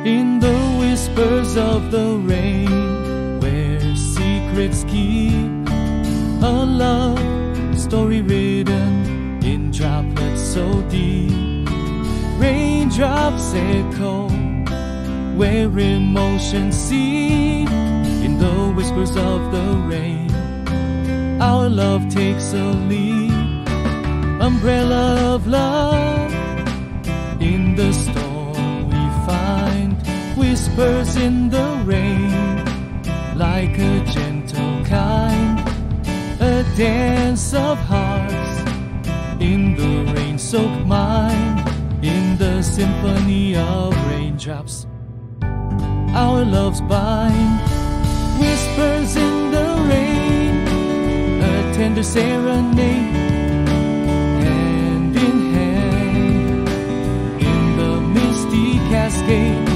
In the whispers of the rain, where secrets keep, a love story written in droplets so deep. Raindrops echo where emotions seep. In the whispers of the rain, our love takes a leap. Umbrella of love, in the storm we find whispers in the rain, like a gentle kind, a dance of hearts in the rain-soaked mind. In the symphony of raindrops, our loves bind. Whispers in the rain, a tender serenade, hand in hand in the misty cascade.